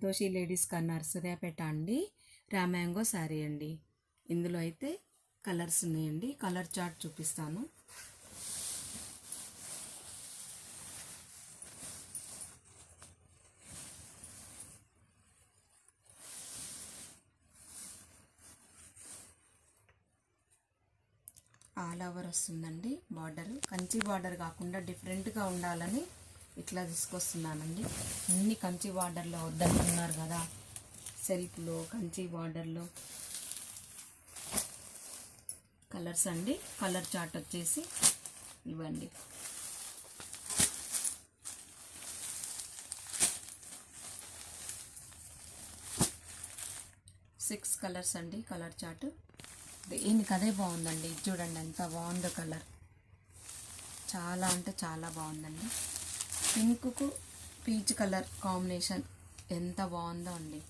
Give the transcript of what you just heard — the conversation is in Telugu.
సంతోషి లేడీస్ కార్నర్ సూర్యాపేట అండి. రామ్యాంగో శారీ అండి. ఇందులో అయితే కలర్స్ ఉన్నాయండి. కలర్ చార్ట్ చూపిస్తాను. ఆల్ ఓవర్ వస్తుందండి. బార్డర్ కంచి బార్డర్ కాకుండా డిఫరెంట్గా ఉండాలని ఇట్లా తీసుకొస్తున్నానండి. అన్ని కంచి బార్డర్లో వద్దనుకున్నారు కదా, సెల్ఫ్లో కంచి బార్డర్లో కలర్స్ అండి. కలర్ చార్ట్ వచ్చేసి ఇవ్వండి. సిక్స్ కలర్స్ అండి. కలర్ చార్ట్ దీనికి అదే బాగుందండి. చూడండి ఎంత బాగుందో కలర్. చాలా అంటే చాలా బాగుందండి. పింక్కు పీచ్ కలర్ కాంబినేషన్ ఎంత బాగుందో అండి.